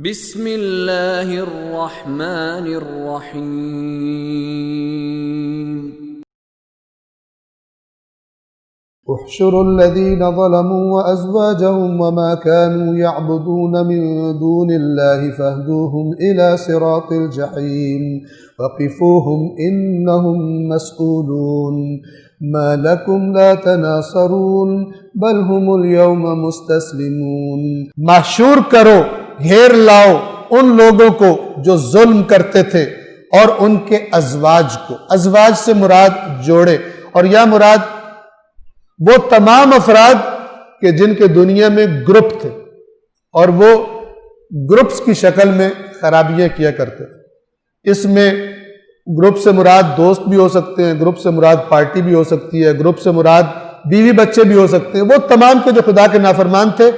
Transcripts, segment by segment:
بسم اللہ الرحمن الرحیم احشروا الذين ظلموا وأزواجهم وما كانوا يعبدون من دون الله فاهدوهم إلى صراط الجحيم وقفوهم إنهم مسؤولون ما لكم لا تناصرون بل هم اليوم مستسلمون۔ محشور کرو، گھیر لاؤ ان لوگوں کو جو ظلم کرتے تھے اور ان کے ازواج کو۔ ازواج سے مراد جوڑے، اور یا مراد وہ تمام افراد کہ جن کے دنیا میں گروپ تھے اور وہ گروپس کی شکل میں خرابیاں کیا کرتے تھے۔ اس میں گروپ سے مراد دوست بھی ہو سکتے ہیں، گروپ سے مراد پارٹی بھی ہو سکتی ہے، گروپ سے مراد بیوی بچے بھی ہو سکتے ہیں۔ وہ تمام کے جو خدا کے نافرمان تھے،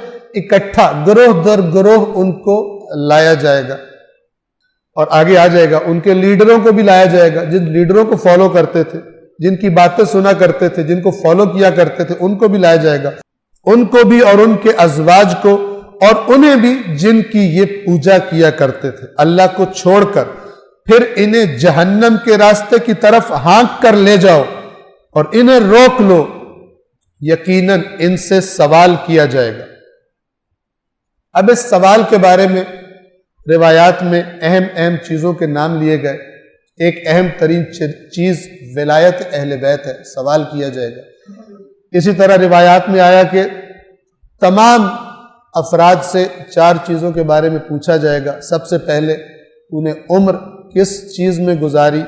اکٹھا گروہ در گروہ ان کو لایا جائے گا، اور آگے آ جائے گا ان کے لیڈروں کو بھی لایا جائے گا، جن لیڈروں کو فالو کرتے تھے، جن کی باتیں سنا کرتے تھے، جن کو فالو کیا کرتے تھے، ان کو بھی لایا جائے گا، ان کو بھی اور ان کے ازواج کو، اور انہیں بھی جن کی یہ پوجا کیا کرتے تھے اللہ کو چھوڑ کر۔ پھر انہیں جہنم کے راستے کی طرف ہانک کر لے جاؤ اور انہیں روک لو، یقیناً ان سے سوال کیا جائے گا۔ اب اس سوال کے بارے میں روایات میں اہم اہم چیزوں کے نام لیے گئے۔ ایک اہم ترین چیز ولایت اہل بیت ہے، سوال کیا جائے گا۔ اسی طرح روایات میں آیا کہ تمام افراد سے 4 چیزوں کے بارے میں پوچھا جائے گا۔ سب سے پہلے تو نے عمر کس چیز میں گزاری،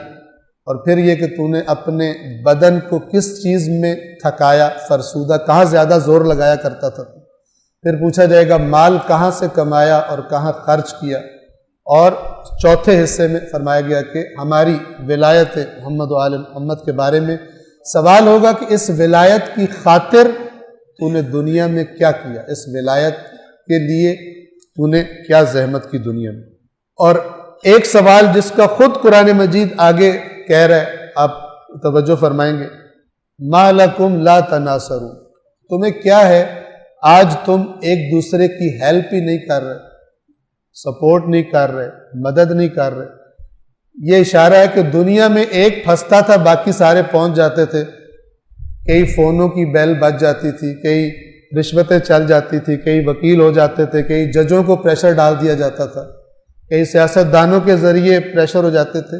اور پھر یہ کہ تو نے اپنے بدن کو کس چیز میں تھکایا، فرسودہ کہاں زیادہ زور لگایا کرتا تھا۔ پھر پوچھا جائے گا مال کہاں سے کمایا اور کہاں خرچ کیا، اور چوتھے حصے میں فرمایا گیا کہ ہماری ولایت محمد و آل محمد کے بارے میں سوال ہوگا کہ اس ولایت کی خاطر تو نے دنیا میں کیا کیا، اس ولایت کے لیے تو نے کیا زحمت کی دنیا میں۔ اور ایک سوال جس کا خود قرآن مجید آگے کہہ رہا ہے، آپ توجہ فرمائیں گے، ما لکم لا تناصرون، تمہیں کیا ہے آج تم ایک دوسرے کی ہیلپ ہی نہیں کر رہے، سپورٹ نہیں کر رہے، مدد نہیں کر رہے۔ یہ اشارہ ہے کہ دنیا میں ایک پھنستا تھا، باقی سارے پہنچ جاتے تھے۔ کئی فونوں کی بیل بج جاتی تھی، کئی رشوتیں چل جاتی تھی، کئی وکیل ہو جاتے تھے، کئی ججوں کو پریشر ڈال دیا جاتا تھا، کئی سیاستدانوں کے ذریعے پریشر ہو جاتے تھے۔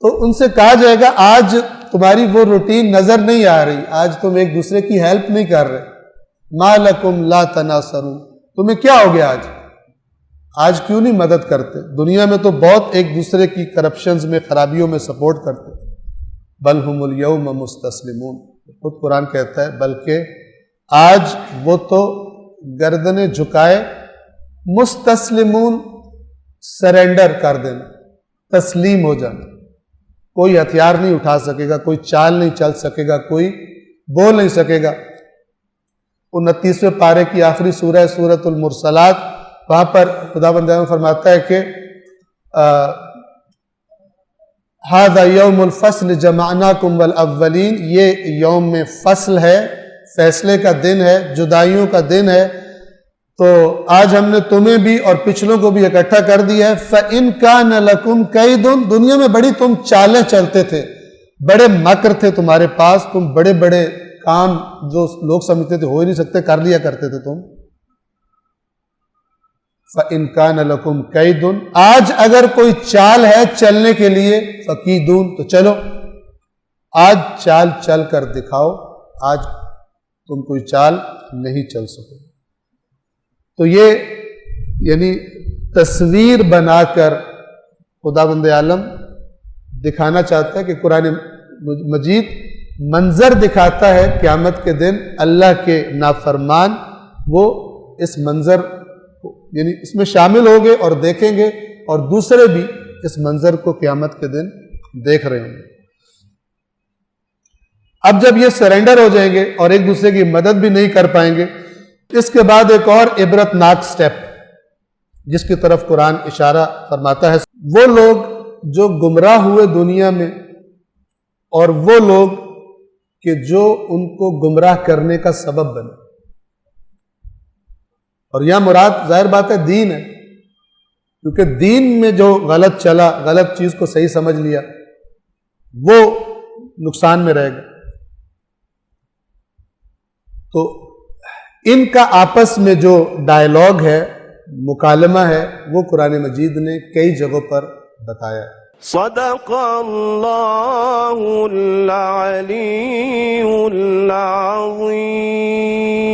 تو ان سے کہا جائے گا آج تمہاری وہ روٹین نظر نہیں آ رہی، آج تم ایک دوسرے کی ہیلپ نہیں کر رہے۔ ما لکم لا تناصرون، تمہیں کیا ہو گیا آج کیوں نہیں مدد کرتے؟ دنیا میں تو بہت ایک دوسرے کی کرپشنز میں، خرابیوں میں سپورٹ کرتے۔ بل ہم الیوم مستسلمون، خود قرآن کہتا ہے بلکہ آج وہ تو گردنیں جھکائے، مستسلمون سرنڈر کر دینا، تسلیم ہو جانا، کوئی ہتھیار نہیں اٹھا سکے گا، کوئی چال نہیں چل سکے گا، کوئی بول نہیں سکے گا۔ 29ویں پارے کی آخری سورہ ہے سورۃ المرسلات، وہاں پر خداوند فرماتا ہے کہ ھذا یوم الفصل جمعناکم والاولین، یہ یوم فصل ہے، فیصلے کا دن ہے، جدائیوں کا دن ہے، تو آج ہم نے تمہیں بھی اور پچھلوں کو بھی اکٹھا کر دیا ہے۔ فَإِن كَانَ لَكُمْ كَيْدٌ، دنیا میں بڑی تم چالیں چلتے تھے، بڑے مکر تھے تمہارے پاس، تم بڑے بڑے کام جو لوگ سمجھتے تھے ہو ہی نہیں سکتے کر لیا کرتے تھے تم۔ فَإِن كَانَ لَكُمْ كَيْدٌ، آج اگر کوئی چال ہے چلنے کے لیے، فَكِيدُونَ، تو چلو آج چال چل کر دکھاؤ، آج تم کوئی چال نہیں چل سکو۔ تو یہ یعنی تصویر بنا کر خداوند عالم دکھانا چاہتا ہے کہ قرآن مجید منظر دکھاتا ہے قیامت کے دن اللہ کے نافرمان وہ اس منظر یعنی اس میں شامل ہوں گے اور دیکھیں گے، اور دوسرے بھی اس منظر کو قیامت کے دن دیکھ رہے ہوں گے۔ اب جب یہ سرنڈر ہو جائیں گے اور ایک دوسرے کی مدد بھی نہیں کر پائیں گے، اس کے بعد ایک اور عبرت ناک سٹیپ جس کی طرف قرآن اشارہ فرماتا ہے، وہ لوگ جو گمراہ ہوئے دنیا میں، اور وہ لوگ کہ جو ان کو گمراہ کرنے کا سبب بنے۔ اور یہاں مراد ظاہر بات ہے دین ہے، کیونکہ دین میں جو غلط چلا، غلط چیز کو صحیح سمجھ لیا، وہ نقصان میں رہے گا۔ تو ان کا آپس میں جو ڈائلاگ ہے، مکالمہ ہے، وہ قرآن مجید نے کئی جگہوں پر بتایا ہے۔ صدق اللہ العلی العظیم۔